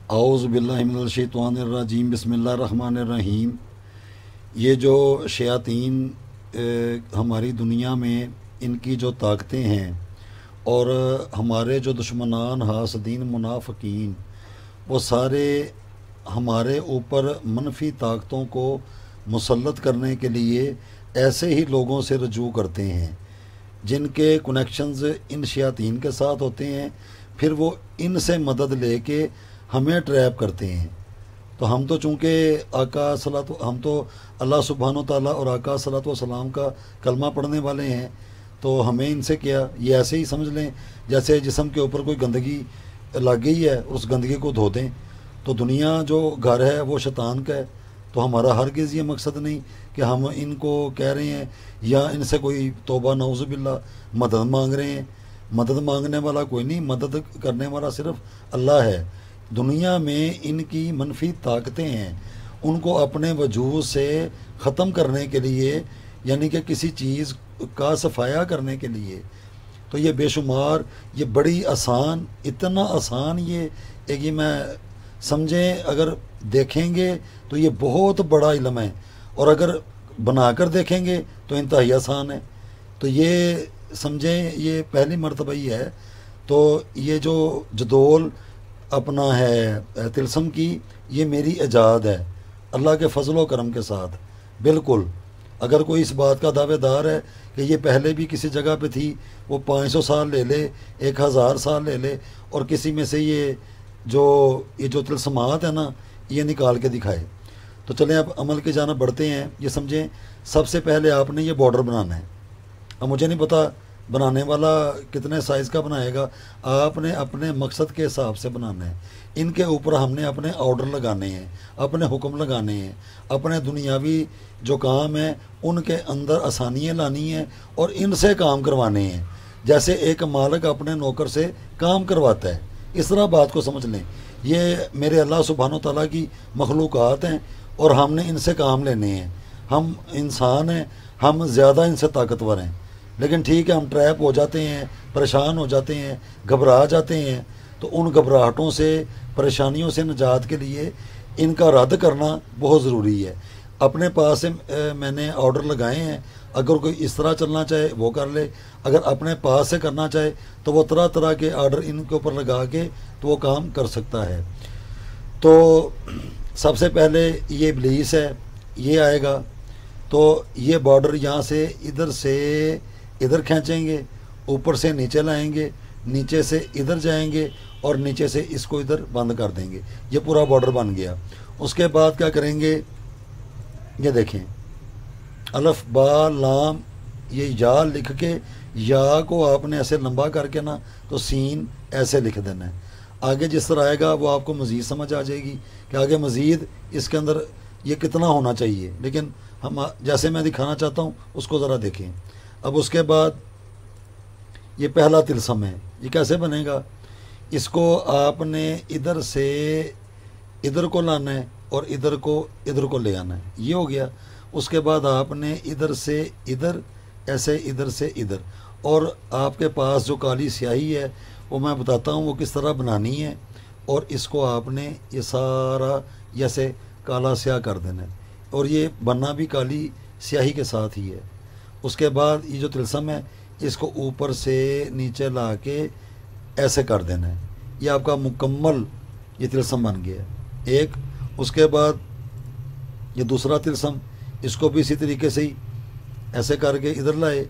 اعوذ باللہ من الشیطان الرجیم بسم اللہ الرحمن الرحیم۔ یہ جو شیاطین ہماری دنیا میں ان کی جو طاقتیں ہیں اور ہمارے جو دشمنان حاسدین منافقین وہ سارے ہمارے اوپر منفی طاقتوں کو مسلط کرنے کے لیے ایسے ہی لوگوں سے رجوع کرتے ہیں جن کے کنیکشنز ان شیاطین کے ساتھ ہوتے ہیں، پھر وہ ان سے مدد لے کے ہمیں ٹریپ کرتے ہیں۔ تو ہم تو چونکہ ہم تو اللہ سبحانہ و تعالیٰ اور آقا صلی اللہ علیہ وسلم کا کلمہ پڑھنے والے ہیں، تو ہمیں ان سے کیا، یہ ایسے ہی سمجھ لیں جیسے جسم کے اوپر کوئی گندگی لگ گئی ہے، اس گندگی کو دھو دیں۔ تو دنیا جو گھر ہے وہ شیطان کا ہے، تو ہمارا ہرگز یہ مقصد نہیں کہ ہم ان کو کہہ رہے ہیں یا ان سے کوئی توبہ نعوذ باللہ مدد مانگ رہے ہیں۔ مدد مانگنے والا کوئی نہیں، مدد کرنے والا صرف اللہ ہے۔ دنیا میں ان کی منفی طاقتیں ہیں، ان کو اپنے وجود سے ختم کرنے کے لیے، یعنی کہ کسی چیز کا صفایا کرنے کے لیے، تو یہ بے شمار، یہ بڑی آسان، اتنا آسان، یہ میں سمجھیں اگر دیکھیں گے تو یہ بہت بڑا علم ہے، اور اگر بنا کر دیکھیں گے تو انتہائی آسان ہے۔ تو یہ سمجھیں یہ پہلی مرتبہ ہی ہے۔ تو یہ جو جدول اپنا ہے طلسم کی، یہ میری ایجاد ہے اللہ کے فضل و کرم کے ساتھ، بالکل۔ اگر کوئی اس بات کا دعوے دار ہے کہ یہ پہلے بھی کسی جگہ پہ تھی، وہ 500 سال لے لے، 1000 سال لے لے، اور کسی میں سے یہ جو طلسمات ہیں نا، یہ نکال کے دکھائے۔ تو چلیں اب عمل کی جانب بڑھتے ہیں۔ یہ سمجھیں سب سے پہلے آپ نے یہ بارڈر بنانا ہے۔ اب مجھے نہیں پتا بنانے والا کتنے سائز کا بنائے گا، آپ نے اپنے مقصد کے حساب سے بنانا ہے۔ ان کے اوپر ہم نے اپنے آرڈر لگانے ہیں، اپنے حکم لگانے ہیں، اپنے دنیاوی جو کام ہیں ان کے اندر آسانیاں لانی ہیں اور ان سے کام کروانے ہیں، جیسے ایک مالک اپنے نوکر سے کام کرواتا ہے۔ اس طرح بات کو سمجھ لیں، یہ میرے اللہ سبحانہ و تعالیٰ کی مخلوقات ہیں اور ہم نے ان سے کام لینے ہیں۔ ہم انسان ہیں، ہم زیادہ ان سے طاقتور ہیں، لیکن ٹھیک ہے ہم ٹریپ ہو جاتے ہیں، پریشان ہو جاتے ہیں، گھبرا جاتے ہیں۔ تو ان گھبراہٹوں سے، پریشانیوں سے نجات کے لیے ان کا رد کرنا بہت ضروری ہے۔ اپنے پاس سے میں نے آرڈر لگائے ہیں، اگر کوئی اس طرح چلنا چاہے وہ کر لے، اگر اپنے پاس سے کرنا چاہے تو وہ طرح طرح کے آرڈر ان کے اوپر لگا کے تو وہ کام کر سکتا ہے۔ تو سب سے پہلے یہ ابلیس ہے، یہ آئے گا، تو یہ بارڈر یہاں سے ادھر کھینچیں گے، اوپر سے نیچے لائیں گے، نیچے سے ادھر جائیں گے اور نیچے سے اس کو ادھر بند کر دیں گے۔ یہ پورا بارڈر بن گیا۔ اس کے بعد کیا کریں گے، یہ دیکھیں الف با لام، یہ یا لکھ کے، یا کو آپ نے ایسے لمبا کر کے نا تو سین ایسے لکھ دینا ہے۔ آگے جس طرح آئے گا وہ آپ کو مزید سمجھ آ جائے گی کہ آگے مزید اس کے اندر یہ کتنا ہونا چاہیے، لیکن ہم جیسے میں دکھانا چاہتا ہوں اس کو ذرا دیکھیں۔ اب اس کے بعد یہ پہلا طلسم ہے، یہ کیسے بنے گا، اس کو آپ نے ادھر سے ادھر کو لانا ہے اور ادھر کو لے آنا ہے، یہ ہو گیا۔ اس کے بعد آپ نے ادھر سے ادھر، ایسے ادھر سے ادھر، اور آپ کے پاس جو کالی سیاہی ہے وہ میں بتاتا ہوں وہ کس طرح بنانی ہے، اور اس کو آپ نے یہ سارا جیسے کالا سیاہ کر دینا ہے، اور یہ بننا بھی کالی سیاہی کے ساتھ ہی ہے۔ اس کے بعد یہ جو طلسم ہے اس کو اوپر سے نیچے لا کے ایسے کر دینا ہے، یہ آپ کا مکمل یہ طلسم بن گیا ہے ایک۔ اس کے بعد یہ دوسرا طلسم، اس کو بھی اسی طریقے سے ہی ایسے کر کے ادھر لائے،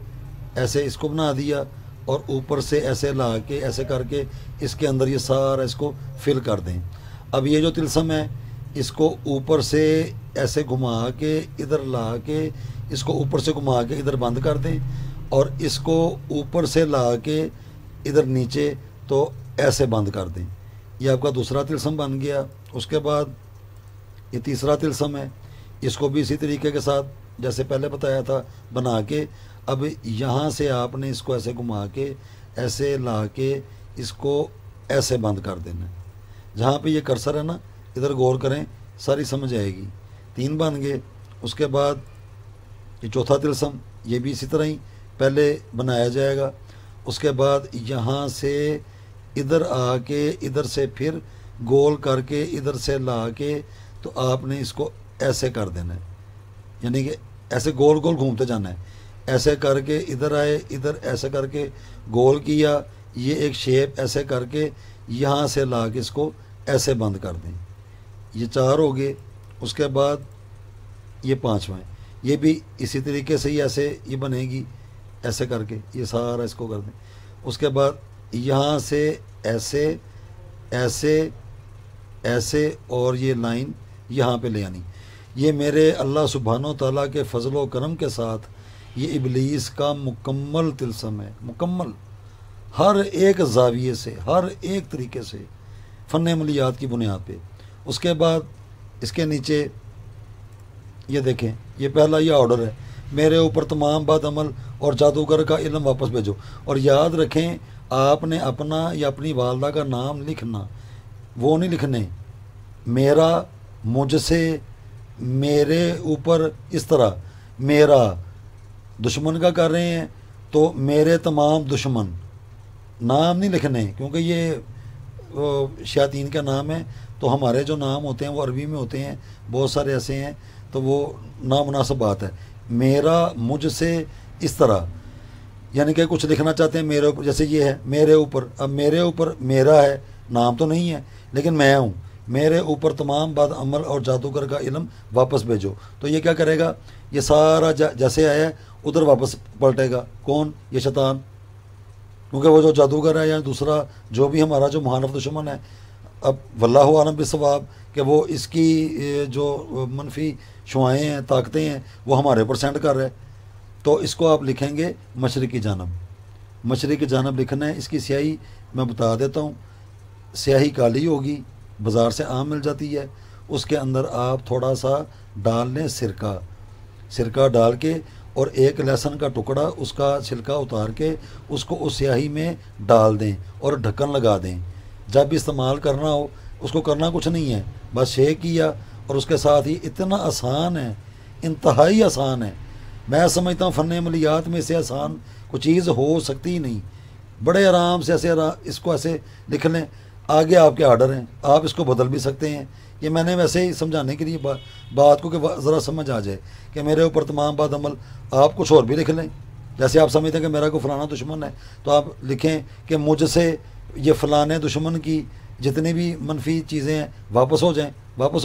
ایسے اس کو بنا دیا، اور اوپر سے ایسے لا کے ایسے کر کے اس کے اندر یہ سارا اس کو فل کر دیں۔ اب یہ جو طلسم ہے اس کو اوپر سے ایسے گھما کے ادھر لا کے، اس کو اوپر سے گھما کے ادھر بند کر دیں، اور اس کو اوپر سے لا کے ادھر نیچے تو ایسے بند کر دیں۔ یہ آپ کا دوسرا طلسم بن گیا۔ اس کے بعد یہ تیسرا طلسم ہے، اس کو بھی اسی طریقے کے ساتھ جیسے پہلے بتایا تھا بنا کے، اب یہاں سے آپ نے اس کو ایسے گھما کے ایسے لا کے اس کو ایسے بند کر دینا۔ جہاں پہ یہ کرسر ہے نا ادھر غور کریں، ساری سمجھ آئے گی۔ 3 بن گئے۔ اس کے بعد یہ چوتھا طلسم، یہ بھی اسی طرح ہی پہلے بنایا جائے گا۔ اس کے بعد یہاں سے ادھر آ کے ادھر سے پھر گول کر کے ادھر سے لا کے تو آپ نے اس کو ایسے کر دینا ہے، یعنی کہ ایسے گول گول گھومتے جانا ہے، ایسے کر کے ادھر آئے، ادھر ایسے کر کے گول کیا، یہ ایک شیپ ایسے کر کے یہاں سے لا کے اس کو ایسے بند کر دیں۔ یہ 4 ہو گئے۔ اس کے بعد یہ 5واں ہے، یہ بھی اسی طریقے سے ہی ایسے یہ بنے گی، ایسے کر کے یہ سارا اس کو کر دیں۔ اس کے بعد یہاں سے ایسے ایسے ایسے اور یہ لائن یہاں پہ لے آنی۔ یہ میرے اللہ سبحانہ و تعالیٰ کے فضل و کرم کے ساتھ یہ ابلیس کا مکمل طلسم ہے، مکمل، ہر ایک زاویے سے، ہر ایک طریقے سے، فن عملیات کی بنیاد پہ۔ اس کے بعد اس کے نیچے یہ دیکھیں، یہ پہلا یہ آرڈر ہے، میرے اوپر تمام بد عمل اور جادوگر کا علم واپس بھیجو۔ اور یاد رکھیں، آپ نے اپنا یا اپنی والدہ کا نام لکھنا، وہ نہیں لکھنے میرا، مجھ سے، میرے اوپر، اس طرح میرا دشمن کا کر رہے ہیں تو میرے تمام دشمن، نام نہیں لکھنے، کیونکہ یہ شیاطین کا نام ہے، تو ہمارے جو نام ہوتے ہیں وہ عربی میں ہوتے ہیں، بہت سارے ایسے ہیں تو وہ نامناسب بات ہے۔ میرا، مجھ سے، اس طرح، یعنی کہ کچھ لکھنا چاہتے ہیں میرے اوپر، جیسے یہ ہے میرے اوپر، اب میرے اوپر میرا ہے، نام تو نہیں ہے لیکن میں ہوں، میرے اوپر تمام بد عمل اور جادوگر کا علم واپس بھیجو۔ تو یہ کیا کرے گا، یہ سارا جیسے آیا ہے ادھر واپس پلٹے گا۔ کون؟ یہ شیطان، کیونکہ وہ جو جادوگر ہے یا دوسرا جو بھی ہمارا جو محالف دشمن ہے، اب واللہ عالم بالصواب کہ وہ اس کی جو منفی شعائیں ہیں، طاقتیں ہیں، وہ ہمارے اوپر سینڈ کر رہے ہیں۔ تو اس کو آپ لکھیں گے مشرق کی جانب، مشرق کی جانب لکھنا ہے۔ اس کی سیاہی میں بتا دیتا ہوں، سیاہی کالی ہوگی، بازار سے عام مل جاتی ہے، اس کے اندر آپ تھوڑا سا ڈال لیں سرکہ ڈال کے، اور ایک لہسن کا ٹکڑا اس کا چھلکا اتار کے اس کو اس سیاہی میں ڈال دیں اور ڈھکن لگا دیں۔ جب استعمال کرنا ہو، اس کو کرنا کچھ نہیں ہے، بس شیک کیا، اور اس کے ساتھ ہی اتنا آسان ہے، انتہائی آسان ہے، میں سمجھتا ہوں فن عملیات میں سے آسان کوئی چیز ہو سکتی ہی نہیں۔ بڑے آرام سے ایسے اس کو ایسے لکھ لیں، آگے آپ کے آرڈر ہیں، آپ اس کو بدل بھی سکتے ہیں۔ یہ میں نے ویسے ہی سمجھانے کے لیے بات کو کہ ذرا سمجھ آ جائے کہ میرے اوپر تمام بد عمل، آپ کچھ اور بھی لکھ لیں، جیسے آپ سمجھتے ہیں کہ میرا کوئی فلانا دشمن ہے تو آپ لکھیں کہ مجھ سے یہ فلانے دشمن کی جتنی بھی منفی چیزیں ہیں واپس ہو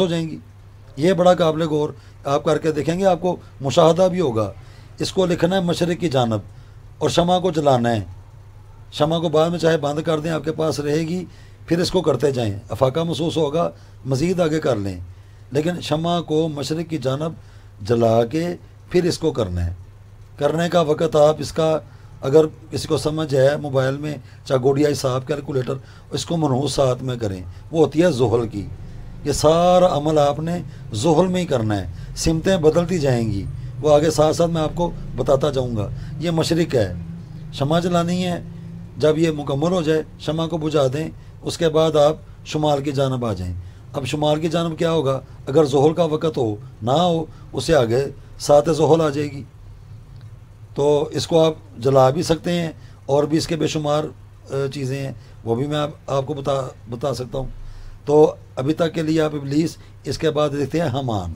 جائیں گی۔ یہ بڑا قابل غور آپ کر کے دیکھیں گے، آپ کو مشاہدہ بھی ہوگا۔ اس کو لکھنا ہے مشرق کی جانب، اور شمع کو جلانا ہے۔ شمع کو بعد میں چاہے بند کر دیں، آپ کے پاس رہے گی، پھر اس کو کرتے جائیں، افاقہ محسوس ہوگا، مزید آگے کر لیں، لیکن شمع کو مشرق کی جانب جلا کے پھر اس کو کرنا ہے۔ کرنے کا وقت آپ اس کا، اگر کسی کو سمجھ ہے موبائل میں، چاہے گوڑیا حساب کیلکولیٹر، اس کو منحوس ساتھ میں کریں، وہ ہوتی ہے زحل کی۔ یہ سارا عمل آپ نے زحل میں ہی کرنا ہے، سمتیں بدلتی جائیں گی، وہ آگے ساتھ ساتھ میں آپ کو بتاتا جاؤں گا۔ یہ مشرق ہے، شمع جلانی ہے، جب یہ مکمل ہو جائے شمع کو بجھا دیں، اس کے بعد آپ شمال کی جانب آ جائیں۔ اب شمال کی جانب کیا ہوگا، اگر زحل کا وقت ہو نہ ہو، اس سے آگے ساتھ زحل آ جائے گی، تو اس کو آپ جلا بھی سکتے ہیں، اور بھی اس کے بے شمار چیزیں ہیں، وہ بھی میں آپ کو بتا سکتا ہوں۔ تو ابھی تک کے لیے آپ ابلیس، اس کے بعد دیکھتے ہیں حامان۔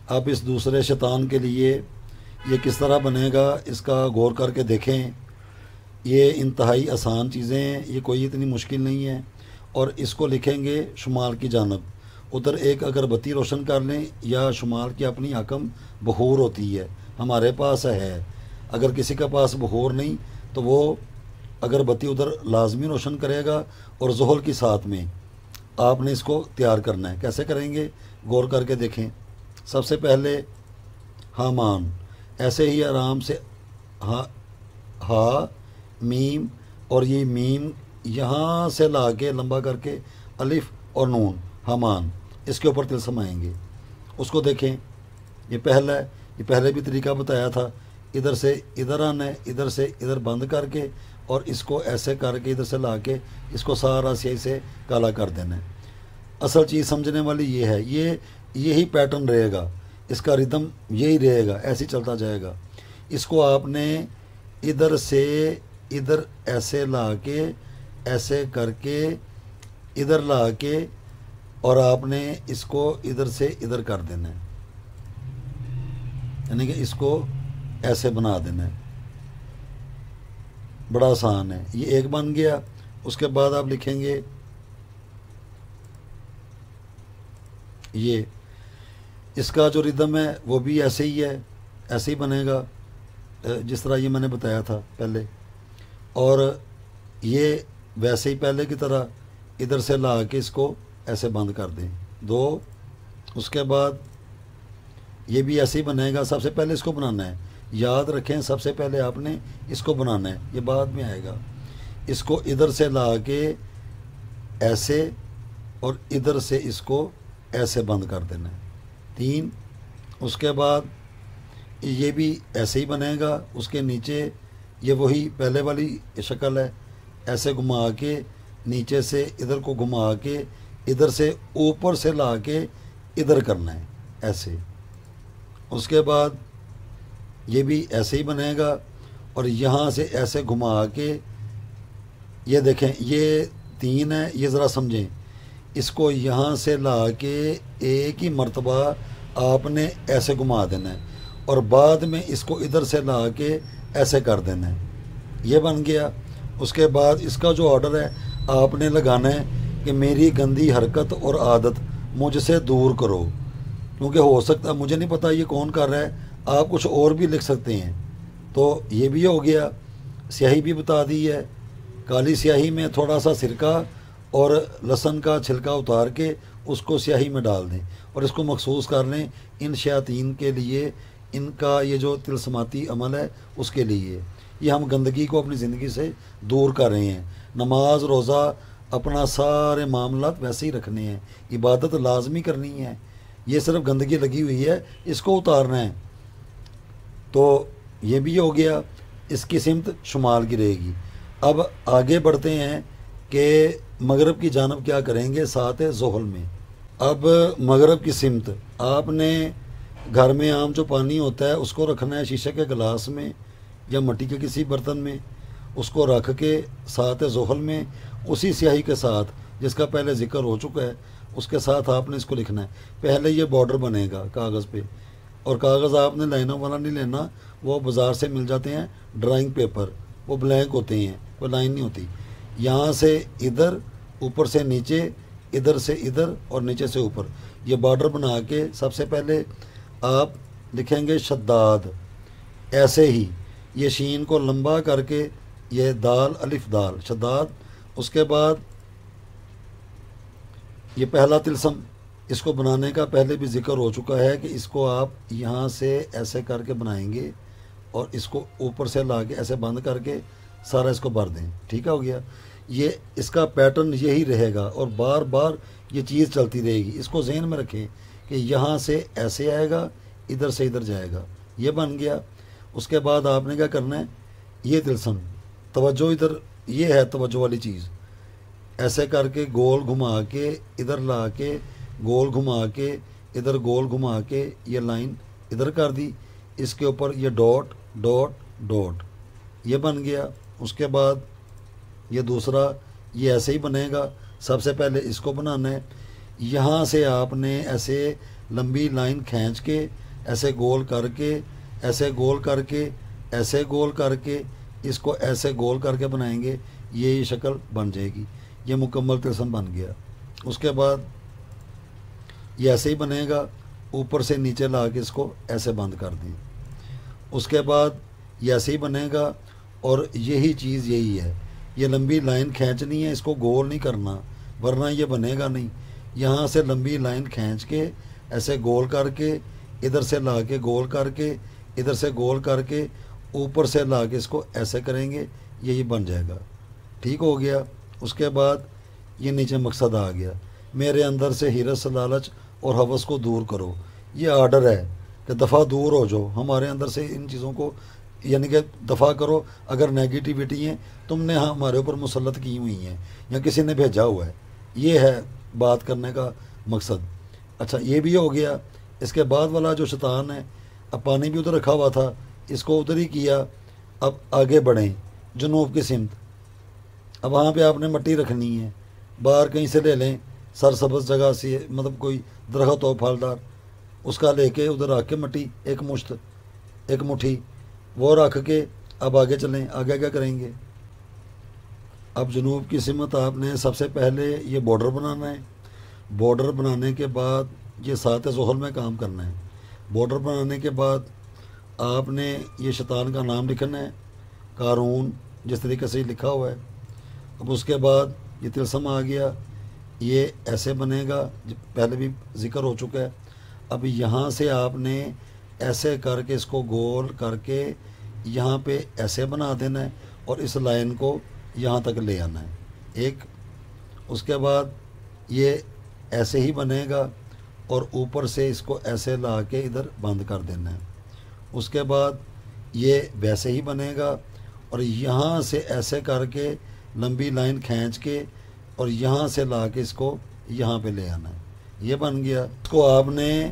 آپ اس دوسرے شیطان کے لیے یہ کس طرح بنے گا، اس کا غور کر کے دیکھیں۔ یہ انتہائی آسان چیزیں ہیں، یہ کوئی اتنی مشکل نہیں ہے، اور اس کو لکھیں گے شمال کی جانب۔ ادھر ایک اگربتی روشن کر لیں، یا شمال کی اپنی حکم بخور ہوتی ہے، ہمارے پاس ہے، اگر کسی کے پاس بخور نہیں تو وہ اگربتی ادھر لازمی روشن کرے گا، اور زحل کی ساتھ میں آپ نے اس کو تیار کرنا ہے۔ کیسے کریں گے، غور کر کے دیکھیں۔ سب سے پہلے حامان، ایسے ہی آرام سے ہا میم، اور یہ میم یہاں سے لا کے لمبا کر کے الف اور نون، حامان، اس کے اوپر تلسم آئیں گے۔ اس کو دیکھیں، یہ پہلا ہے، یہ پہلے بھی طریقہ بتایا تھا، ادھر سے ادھر آنا ہے، ادھر سے ادھر بند کر کے، اور اس کو ایسے کر کے ادھر سے لا کے اس کو سارا سیاہی سے کالا کر دینا ہے۔ اصل چیز سمجھنے والی یہ ہے، یہی پیٹرن رہے گا، اس کا ردم یہی رہے گا، ایسے چلتا جائے گا۔ اس کو آپ نے ادھر سے ادھر ایسے لا کے، ایسے کر کے ادھر لا کے اور آپ نے اس کو ادھر سے ادھر کر دینا ہے، یعنی کہ اس کو ایسے بنا دینا ہے. بڑا آسان ہے. یہ ایک بن گیا. اس کے بعد آپ لکھیں گے یہ اس کا جو ردم ہے وہ بھی ایسے ہی ہے، ایسے ہی بنے گا جس طرح یہ میں نے بتایا تھا پہلے، اور یہ ویسے ہی پہلے کی طرح ادھر سے لا کے اس کو ایسے بند کر دیں. دو. اس کے بعد یہ بھی ایسے ہی بنے گا. سب سے پہلے اس کو بنانا ہے، یاد رکھیں سب سے پہلے آپ نے اس کو بنانا ہے، یہ بعد میں آئے گا. اس کو ادھر سے لا کے ایسے اور ادھر سے اس کو ایسے بند کر دینا ہے. 3. اس کے بعد یہ بھی ایسے ہی بنے گا. اس کے نیچے یہ وہی پہلے والی شکل ہے، ایسے گھما کے نیچے سے ادھر کو گھما کے ادھر سے اوپر سے لا کے ادھر کرنا ہے ایسے. اس کے بعد یہ بھی ایسے ہی بنے گا اور یہاں سے ایسے گھما کے یہ دیکھیں یہ 3 ہے، یہ ذرا سمجھیں. اس کو یہاں سے لا کے ایک ہی مرتبہ آپ نے ایسے گھما دینا ہے اور بعد میں اس کو ادھر سے لا کے ایسے کر دینا ہے. یہ بن گیا. اس کے بعد اس کا جو آرڈر ہے آپ نے لگانا ہے کہ میری گندی حرکت اور عادت مجھ سے دور کرو، کیونکہ ہو سکتا ہے مجھے نہیں پتہ یہ کون کر رہا ہے، آپ کچھ اور بھی لکھ سکتے ہیں. تو یہ بھی ہو گیا. سیاہی بھی بتا دی ہے. کالی سیاہی میں تھوڑا سا سرکہ اور لہسن کا چھلکا اتار کے اس کو سیاہی میں ڈال دیں اور اس کو مخصوص کر لیں ان شیاطین کے لیے، ان کا یہ جو طلسماتی عمل ہے اس کے لیے. یہ ہم گندگی کو اپنی زندگی سے دور کر رہے ہیں. نماز روزہ اپنا سارے معاملات ویسے ہی رکھنے ہیں، عبادت لازمی کرنی ہے. یہ صرف گندگی لگی ہوئی ہے، اس کو اتارنا ہے. تو یہ بھی ہو گیا. اس کی سمت شمال کی رہے گی. اب آگے بڑھتے ہیں کہ مغرب کی جانب کیا کریں گے ساتھ زحل میں. اب مغرب کی سمت آپ نے گھر میں عام جو پانی ہوتا ہے اس کو رکھنا ہے شیشے کے گلاس میں یا مٹی کے کسی برتن میں. اس کو رکھ کے ساتھ زحل میں اسی سیاہی کے ساتھ جس کا پہلے ذکر ہو چکا ہے اس کے ساتھ آپ نے اس کو لکھنا ہے. پہلے یہ بارڈر بنے گا کاغذ پہ، اور کاغذ آپ نے لائنوں والا نہیں لینا، وہ بازار سے مل جاتے ہیں ڈرائنگ پیپر، وہ بلینک ہوتے ہیں، کوئی لائن نہیں ہوتی. یہاں سے ادھر، اوپر سے نیچے، ادھر سے ادھر اور نیچے سے اوپر یہ بارڈر بنا کے سب سے پہلے آپ لکھیں گے شداد. ایسے ہی یہ شین کو لمبا کر کے یہ دال الف دال شداد. اس کے بعد یہ پہلا تلسم اس کو بنانے کا پہلے بھی ذکر ہو چکا ہے کہ اس کو آپ یہاں سے ایسے کر کے بنائیں گے اور اس کو اوپر سے لا کے ایسے بند کر کے سارا اس کو بھر دیں. ٹھیک ہو گیا. یہ اس کا پیٹرن یہی رہے گا اور بار بار یہ چیز چلتی رہے گی. اس کو ذہن میں رکھیں کہ یہاں سے ایسے آئے گا، ادھر سے ادھر جائے گا. یہ بن گیا. اس کے بعد آپ نے کیا کرنا ہے، یہ تلسم توجہ ادھر، یہ ہے توجہ والی چیز. ایسے کر کے گول گھما کے ادھر لا کے گول گھما کے ادھر گول گھما کے یہ لائن ادھر کر دی. اس کے اوپر یہ ڈاٹ ڈاٹ ڈاٹ یہ بن گیا. اس کے بعد یہ دوسرا یہ ایسے ہی بنے گا. سب سے پہلے اس کو بنانا ہے. یہاں سے آپ نے ایسے لمبی لائن کھینچ کے ایسے گول کر کے ایسے گول کر کے ایسے گول کر کے اس کو ایسے گول کر کے بنائیں گے. یہ شکل بن جائے گی. یہ مکمل تلسم بن گیا. اس کے بعد یہ ایسے ہی بنے گا. اوپر سے نیچے لا کے اس کو ایسے بند کر دیں. اس کے بعد یہ ایسے ہی بنے گا اور یہی چیز یہی ہے. یہ لمبی لائن کھینچنی ہے، اس کو گول نہیں کرنا ورنہ یہ بنے گا نہیں. یہاں سے لمبی لائن کھینچ کے ایسے گول کر کے ادھر سے لا کے گول کر کے ادھر سے گول کر کے اوپر سے لا کے اس کو ایسے کریں گے. یہی بن جائے گا. ٹھیک ہو گیا. اس کے بعد یہ نیچے مقصد آ گیا، میرے اندر سے حرص لالچ اور ہوس کو دور کرو. یہ آرڈر ہے کہ دفعہ دور ہو جاؤ ہمارے اندر سے ان چیزوں کو، یعنی کہ دفعہ کرو. اگر نیگیٹیوٹی ہیں تم نے ہمارے اوپر مسلط کی ہوئی ہیں یا کسی نے بھیجا ہوا ہے، یہ ہے بات کرنے کا مقصد. اچھا یہ بھی ہو گیا. اس کے بعد والا جو شیطان ہے، اب پانی بھی ادھر رکھا ہوا تھا، اس کو ادھر ہی کیا. اب آگے بڑھیں جنوب کی سمت. اب وہاں پہ آپ نے مٹی رکھنی ہے. باہر کہیں سے لے لیں، سرسبز جگہ سے، مطلب کوئی درخت ہو پھلدار، اس کا لے کے ادھر رکھ کے مٹی ایک مشت، ایک مٹھی وہ رکھ کے اب آگے چلیں۔ آگے کیا کریں گے؟ اب جنوب کی سمت آپ نے سب سے پہلے یہ بارڈر بنانا ہے۔ بارڈر بنانے کے بعد یہ سات زحل میں کام کرنا ہے۔ بارڈر بنانے کے بعد آپ نے یہ شیطان کا نام لکھنا ہے، قارون جس طریقے سے لکھا ہوا ہے۔ اب اس کے بعد یہ تلسم آ گیا، یہ ایسے بنے گا، پہلے بھی ذکر ہو چکا ہے۔ اب یہاں سے آپ نے ایسے کر کے اس کو گول کر کے یہاں پہ ایسے بنا دینا ہے اور اس لائن کو یہاں تک لے آنا ہے ایک۔ اس کے بعد یہ ایسے ہی بنے گا اور اوپر سے اس کو ایسے لا کے ادھر بند کر دینا ہے۔ اس کے بعد یہ ویسے ہی بنے گا اور یہاں سے ایسے کر کے لمبی لائن کھینچ کے اور یہاں سے لا کے اس کو یہاں پہ لے آنا ہے۔ یہ بن گیا۔ اس کو آپ نے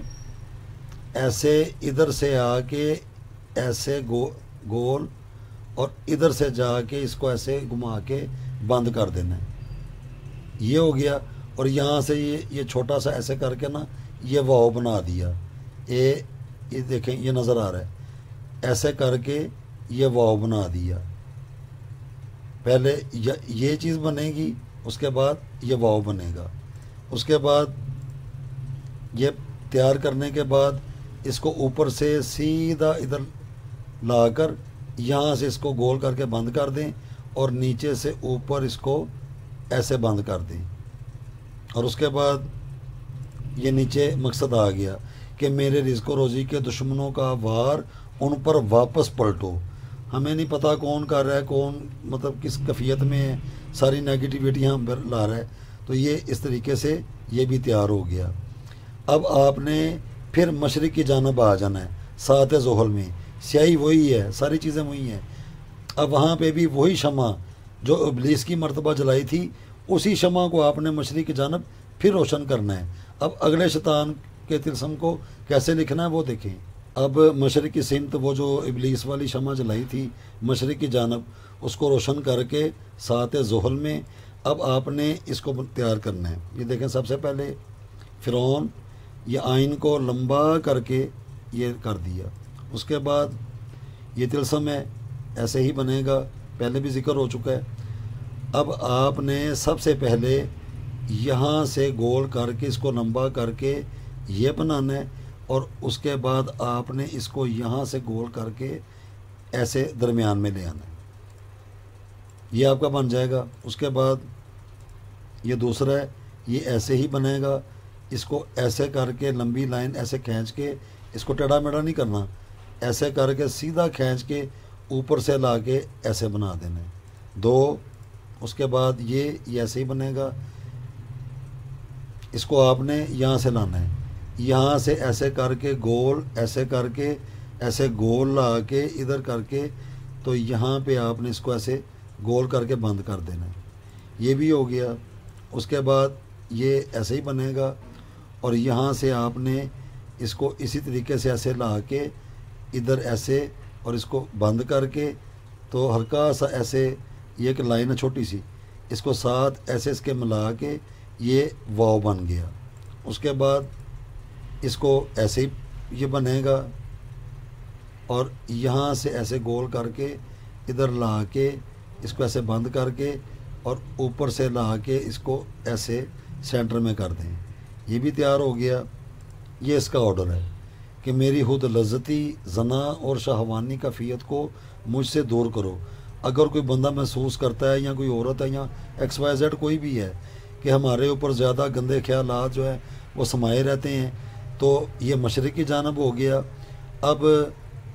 ایسے ادھر سے آ کے ایسے گول اور ادھر سے جا کے اس کو ایسے گھما کے بند کر دینا ہے۔ یہ ہو گیا۔ اور یہاں سے یہ چھوٹا سا ایسے کر کے نا یہ واو بنا دیا۔ یہ دیکھیں یہ نظر آ رہا ہے، ایسے کر کے یہ واو بنا دیا۔ پہلے یہ چیز بنے گی، اس کے بعد یہ واو بنے گا۔ اس کے بعد یہ تیار کرنے کے بعد اس کو اوپر سے سیدھا ادھر لا کر یہاں سے اس کو گول کر کے بند کر دیں اور نیچے سے اوپر اس کو ایسے بند کر دیں۔ اور اس کے بعد یہ نیچے مقصد آ گیا کہ میرے رزق و روزی کے دشمنوں کا وار ان پر واپس پلٹو۔ ہمیں نہیں پتہ کون کر رہا ہے، کون مطلب کس کیفیت میں ہے، ساری نیگیٹیویٹی ہم پر لا رہا ہے۔ تو یہ اس طریقے سے یہ بھی تیار ہو گیا۔ اب آپ نے پھر مشرق کی جانب آ جانا ہے۔ سات زحل میں سیاہی وہی ہے، ساری چیزیں وہی ہیں۔ اب وہاں پہ بھی وہی شمع جو ابلیس کی مرتبہ جلائی تھی، اسی شمع کو آپ نے مشرق کی جانب پھر روشن کرنا ہے۔ اب اگلے شیطان کے تلسم کو کیسے لکھنا ہے وہ دیکھیں۔ اب مشرق کی سمت وہ جو ابلیس والی شمع جلائی تھی مشرق کی جانب، اس کو روشن کر کے سات زحل میں اب آپ نے اس کو تیار کرنا ہے۔ یہ دیکھیں سب سے پہلے فرعون یہ آئین کو لمبا کر کے یہ کر دیا۔ اس کے بعد یہ تلسم ہے، ایسے ہی بنے گا، پہلے بھی ذکر ہو چکا ہے۔ اب آپ نے سب سے پہلے یہاں سے گول کر کے اس کو لمبا کر کے یہ بنانا ہے اور اس کے بعد آپ نے اس کو یہاں سے گول کر کے ایسے درمیان میں لے آنا ہے۔ یہ آپ کا بن جائے گا۔ اس کے بعد یہ دوسرا ہے، یہ ایسے ہی بنے گا۔ اس کو ایسے کر کے لمبی لائن ایسے کھینچ کے اس کو ٹیڑھا میڑھا نہیں کرنا، ایسے کر کے سیدھا کھینچ کے اوپر سے لا کے ایسے بنا دینا ہے دو۔ اس کے بعد یہ ایسے ہی بنے گا۔ اس کو آپ نے یہاں سے لانا ہے، یہاں سے ایسے کر کے گول، ایسے کر کے ایسے گول لا کے ادھر کر کے تو یہاں پہ آپ نے اس کو ایسے گول کر کے بند کر دینا ہے۔ یہ بھی ہو گیا۔ اس کے بعد یہ ایسے ہی بنے گا اور یہاں سے آپ نے اس کو اسی طریقے سے ایسے لا کے ادھر ایسے اور اس کو بند کر کے تو ہلکا سا ایسے یہ ایک لائن ہے چھوٹی سی، اس کو ساتھ ایسے اس کے ملا کے یہ واو بن گیا۔ اس کے بعد اس کو ایسے ہی یہ بنے گا اور یہاں سے ایسے گول کر کے ادھر لا کے اس کو ایسے بند کر کے اور اوپر سے لا کے اس کو ایسے سینٹر میں کر دیں۔ یہ بھی تیار ہو گیا۔ یہ اس کا آرڈر ہے کہ میری خود لذتی زنا اور شہوانی کیفیت کو مجھ سے دور کرو۔ اگر کوئی بندہ محسوس کرتا ہے یا کوئی عورت ہے یا ایکس وائی زیڈ کوئی بھی ہے کہ ہمارے اوپر زیادہ گندے خیالات جو ہیں وہ سمائے رہتے ہیں، تو یہ مشرق کی جانب ہو گیا۔ اب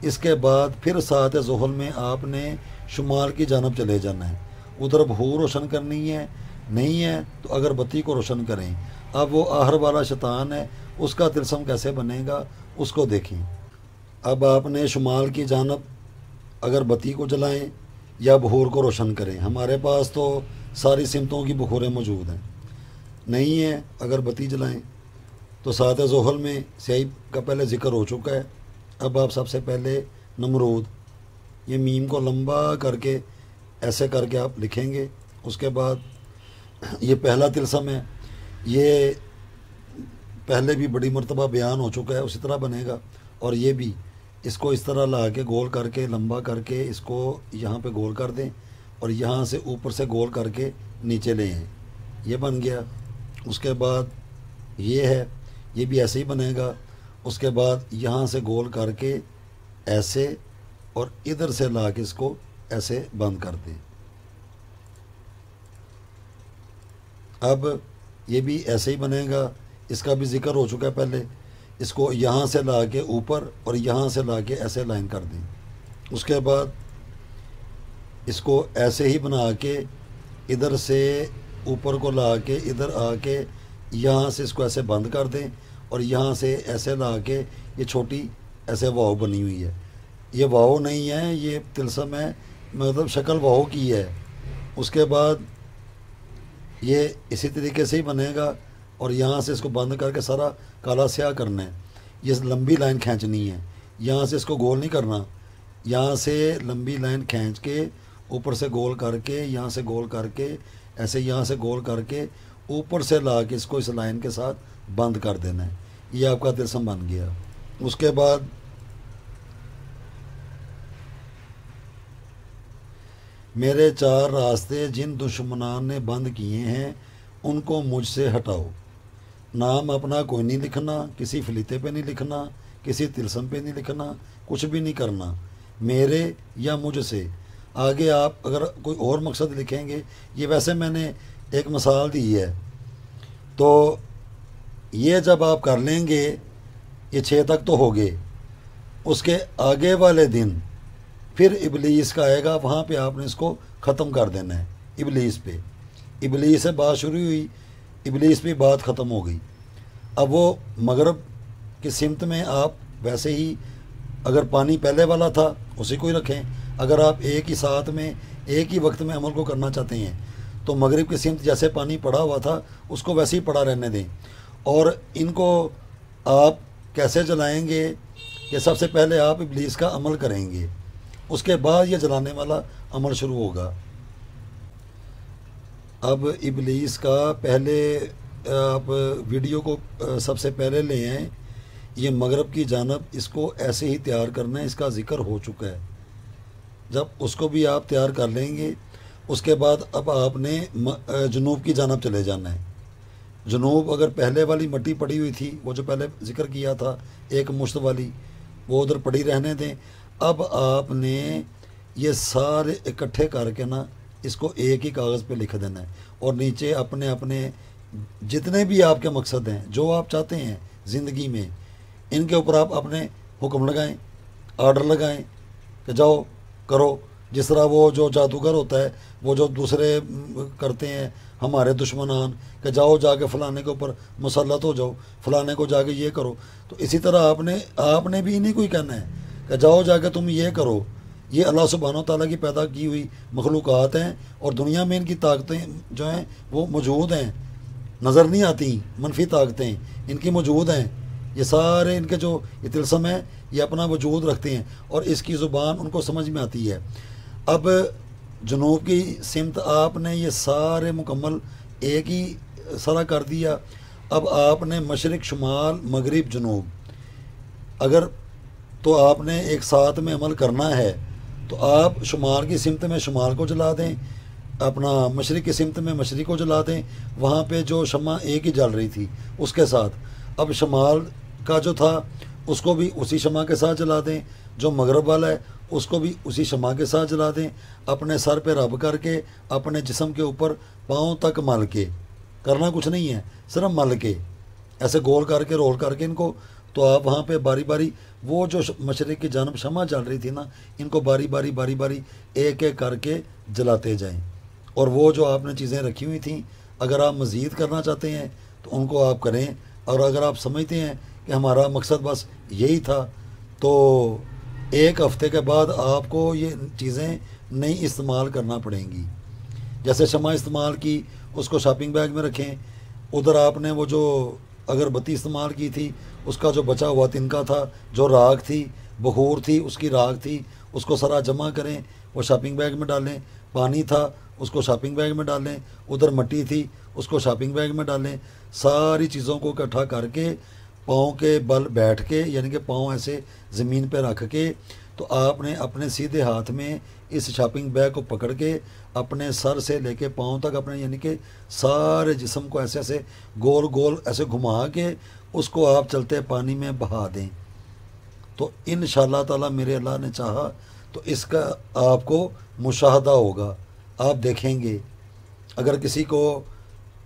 اس کے بعد پھر سات زحل میں آپ نے شمال کی جانب چلے جانا ہے۔ ادھر بہو روشن کرنی ہے، نہیں ہے تو اگر بتی کو روشن کریں۔ اب وہ آخر والا شیطان ہے، اس کا تلسم کیسے بنے گا اس کو دیکھیں۔ اب آپ نے شمال کی جانب اگر بتی کو جلائیں یا بخور کو روشن کریں۔ ہمارے پاس تو ساری سمتوں کی بخوریں موجود ہیں، نہیں ہے اگر بتی جلائیں تو سات زحل میں سیاہی کا پہلے ذکر ہو چکا ہے۔ اب آپ سب سے پہلے نمرود، یہ میم کو لمبا کر کے ایسے کر کے آپ لکھیں گے۔ اس کے بعد یہ پہلا تلسم ہے، یہ پہلے بھی بڑی مرتبہ بیان ہو چکا ہے، اسی طرح بنے گا. اور یہ بھی اس کو اس طرح لا کے گول کر کے لمبا کر کے اس کو یہاں پہ گول کر دیں اور یہاں سے اوپر سے گول کر کے نیچے لے آئیں. یہ بن گیا. اس کے بعد یہ ہے، یہ بھی ایسے ہی بنے گا. اس کے بعد یہاں سے گول کر کے ایسے اور ادھر سے لا کے اس کو ایسے بند کر دیں. اب یہ بھی ایسے ہی بنے گا، اس کا بھی ذکر ہو چکا ہے پہلے. اس کو یہاں سے لا کے اوپر اور یہاں سے لا کے ایسے لائن کر دیں. اس کے بعد اس کو ایسے ہی بنا کے ادھر سے اوپر کو لا کے ادھر آ کے یہاں سے اس کو ایسے بند کر دیں اور یہاں سے ایسے لا کے یہ چھوٹی ایسے واؤ بنی ہوئی ہے. یہ واؤ نہیں ہے، یہ تلسم ہے، مطلب شکل واؤ کی ہے. اس کے بعد یہ اسی طریقے سے ہی بنے گا اور یہاں سے اس کو بند کر کے سارا کالا سیاہ کرنا ہے. یہ لمبی لائن کھینچنی ہے، یہاں سے اس کو گول نہیں کرنا. یہاں سے لمبی لائن کھینچ کے اوپر سے گول کر کے یہاں سے گول کر کے ایسے یہاں سے گول کر کے اوپر سے لا کے اس کو اس لائن کے ساتھ بند کر دینا ہے. یہ آپ کا تلسم بن گیا. اس کے بعد میرے 4 راستے جن دشمنان نے بند کیے ہیں ان کو مجھ سے ہٹاؤ. نام اپنا کوئی نہیں لکھنا، کسی فلیتے پہ نہیں لکھنا، کسی تلسم پہ نہیں لکھنا، کچھ بھی نہیں کرنا، میرے یا مجھ سے. آگے آپ اگر کوئی اور مقصد لکھیں گے، یہ ویسے میں نے ایک مثال دی ہے. تو یہ جب آپ کر لیں گے، یہ 6 تک تو ہو گئے. اس کے آگے والے دن پھر ابلیس کا آئے گا، وہاں پہ آپ نے اس کو ختم کر دینا ہے. ابلیس پہ، ابلیس سے بات شروع ہوئی، ابلیس پہ بات ختم ہو گئی. اب وہ مغرب کی سمت میں آپ ویسے ہی اگر پانی پہلے والا تھا اسی کو ہی رکھیں. اگر آپ ایک ہی ساتھ میں ایک ہی وقت میں عمل کو کرنا چاہتے ہیں تو مغرب کی سمت جیسے پانی پڑا ہوا تھا اس کو ویسے ہی پڑا رہنے دیں. اور ان کو آپ کیسے جلائیں گے کہ سب سے پہلے آپ ابلیس کا عمل کریں گے، اس کے بعد یہ جلانے والا عمل شروع ہوگا. اب ابلیس کا پہلے آپ ویڈیو کو سب سے پہلے لے آئیں. یہ مغرب کی جانب اس کو ایسے ہی تیار کرنا ہے، اس کا ذکر ہو چکا ہے. جب اس کو بھی آپ تیار کر لیں گے، اس کے بعد اب آپ نے جنوب کی جانب چلے جانا ہے. جنوب اگر پہلے والی مٹی پڑی ہوئی تھی، وہ جو پہلے ذکر کیا تھا ایک مشت والی، وہ ادھر پڑی رہنے دیں. اب آپ نے یہ سارے اکٹھے کر کے نا اس کو ایک ہی کاغذ پہ لکھ دینا ہے اور نیچے اپنے اپنے جتنے بھی آپ کے مقصد ہیں، جو آپ چاہتے ہیں زندگی میں، ان کے اوپر آپ اپنے حکم لگائیں، آرڈر لگائیں کہ جاؤ کرو. جس طرح وہ جو جادوگر ہوتا ہے، وہ جو دوسرے کرتے ہیں ہمارے دشمنان، کہ جاؤ جا کے فلانے کے اوپر مسلط ہو جاؤ، فلانے کو جا کے یہ کرو. تو اسی طرح آپ نے بھی انہیں کو ہی کہنا ہے کہ جاؤ جا کے تم یہ کرو. یہ اللہ سبحانہ و تعالیٰ کی پیدا کی ہوئی مخلوقات ہیں اور دنیا میں ان کی طاقتیں جو ہیں وہ موجود ہیں، نظر نہیں آتی. منفی طاقتیں ان کی موجود ہیں. یہ سارے ان کے جو یہ تلسم ہیں یہ اپنا وجود رکھتے ہیں اور اس کی زبان ان کو سمجھ میں آتی ہے. اب جنوب کی سمت آپ نے یہ سارے مکمل ایک ہی سارا کر دیا. اب آپ نے مشرق، شمال، مغرب، جنوب، اگر تو آپ نے ایک ساتھ میں عمل کرنا ہے تو آپ شمال کی سمت میں شمال کو جلا دیں، اپنا مشرق کی سمت میں مشرق کو جلا دیں. وہاں پہ جو شمع ایک ہی جل رہی تھی اس کے ساتھ، اب شمال کا جو تھا اس کو بھی اسی شمع کے ساتھ جلا دیں. جو مغرب والا ہے اس کو بھی اسی شمع کے ساتھ جلا دیں. اپنے سر پہ رب کر کے اپنے جسم کے اوپر پاؤں تک مل کے، کرنا کچھ نہیں ہے، صرف مل کے ایسے گول کر کے رول کر کے ان کو. تو آپ وہاں پہ باری باری وہ جو مشرق کی جانب شمع جل رہی تھی نا، ان کو باری باری ایک ایک کر کے جلاتے جائیں. اور وہ جو آپ نے چیزیں رکھی ہوئی تھیں اگر آپ مزید کرنا چاہتے ہیں تو ان کو آپ کریں. اور اگر آپ سمجھتے ہیں کہ ہمارا مقصد بس یہی تھا تو ایک ہفتے کے بعد آپ کو یہ چیزیں نہیں استعمال کرنا پڑیں گی. جیسے شمع استعمال کی اس کو شاپنگ بیگ میں رکھیں. ادھر آپ نے وہ جو اگر بتی استعمال کی تھی اس کا جو بچا ہوا تنکا تھا، جو راکھ تھی، بخور تھی، اس کی راکھ تھی، اس کو سارا جمع کریں، وہ شاپنگ بیگ میں ڈالیں. پانی تھا اس کو شاپنگ بیگ میں ڈالیں، ادھر مٹی تھی اس کو شاپنگ بیگ میں ڈالیں، ساری چیزوں کو اکٹھا کر کے پاؤں کے بل بیٹھ کے، یعنی کہ پاؤں ایسے زمین پہ رکھ کے، تو آپ نے اپنے سیدھے ہاتھ میں اس شاپنگ بیگ کو پکڑ کے اپنے سر سے لے کے پاؤں تک اپنے یعنی کہ سارے جسم کو ایسے ایسے گول گول ایسے گھما کے اس کو آپ چلتے پانی میں بہا دیں، تو انشاءاللہ تعالی میرے اللہ نے چاہا تو اس کا آپ کو مشاہدہ ہوگا، آپ دیکھیں گے۔ اگر کسی کو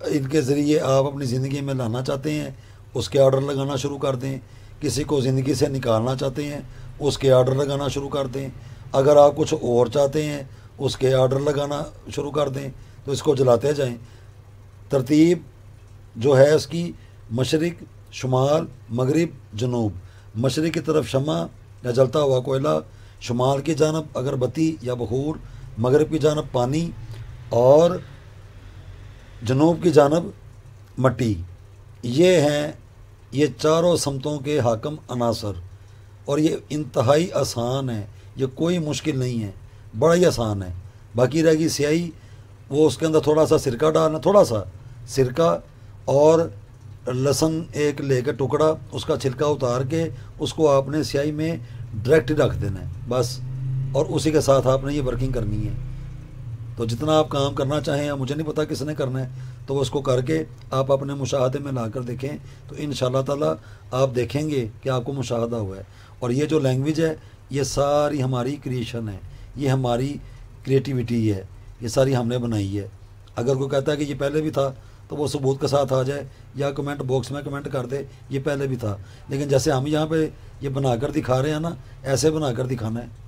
ان کے ذریعے آپ اپنی زندگی میں لانا چاہتے ہیں اس کے آرڈر لگانا شروع کر دیں، کسی کو زندگی سے نکالنا چاہتے ہیں اس کے آرڈر لگانا شروع کر دیں، اگر آپ کچھ اور چاہتے ہیں اس کے آرڈر لگانا شروع کر دیں، تو اس کو جلاتے جائیں۔ ترتیب جو ہے اس کی مشرق، شمال، مغرب، جنوب۔ مشرق کی طرف شمع یا جلتا ہوا کوئلہ، شمال کی جانب اگربتی یا بخور، مغرب کی جانب پانی اور جنوب کی جانب مٹی۔ یہ ہیں یہ چاروں سمتوں کے حاکم عناصر، اور یہ انتہائی آسان ہے، یہ کوئی مشکل نہیں ہے، بڑا ہی آسان ہے۔ باقی رہ گئی سیاہی، وہ اس کے اندر تھوڑا سا سرکہ ڈالنا، تھوڑا سا سرکہ اور لہسن ایک لے کے ٹکڑا، اس کا چھلکا اتار کے اس کو آپ نے سیاہی میں ڈائریکٹ رکھ دینا ہے بس، اور اسی کے ساتھ آپ نے یہ ورکنگ کرنی ہے۔ تو جتنا آپ کام کرنا چاہیں، مجھے نہیں پتا کس نے کرنا ہے، تو وہ اس کو کر کے آپ اپنے مشاہدے میں لا کر دیکھیں، تو انشاءاللہ تعالی آپ دیکھیں گے کہ آپ کو مشاہدہ ہوا ہے۔ اور یہ جو لینگویج ہے یہ ساری ہماری کریشن ہے، یہ ہماری کریٹیوٹی ہے، یہ ساری ہم نے بنائی ہے۔ اگر کوئی کہتا ہے کہ یہ پہلے بھی تھا تو وہ ثبوت کے ساتھ آ جائے یا کمنٹ باکس میں کمنٹ کر دے یہ پہلے بھی تھا، لیکن جیسے ہم یہاں پہ یہ بنا کر دکھا رہے ہیں نا، ایسے بنا کر دکھانا ہے۔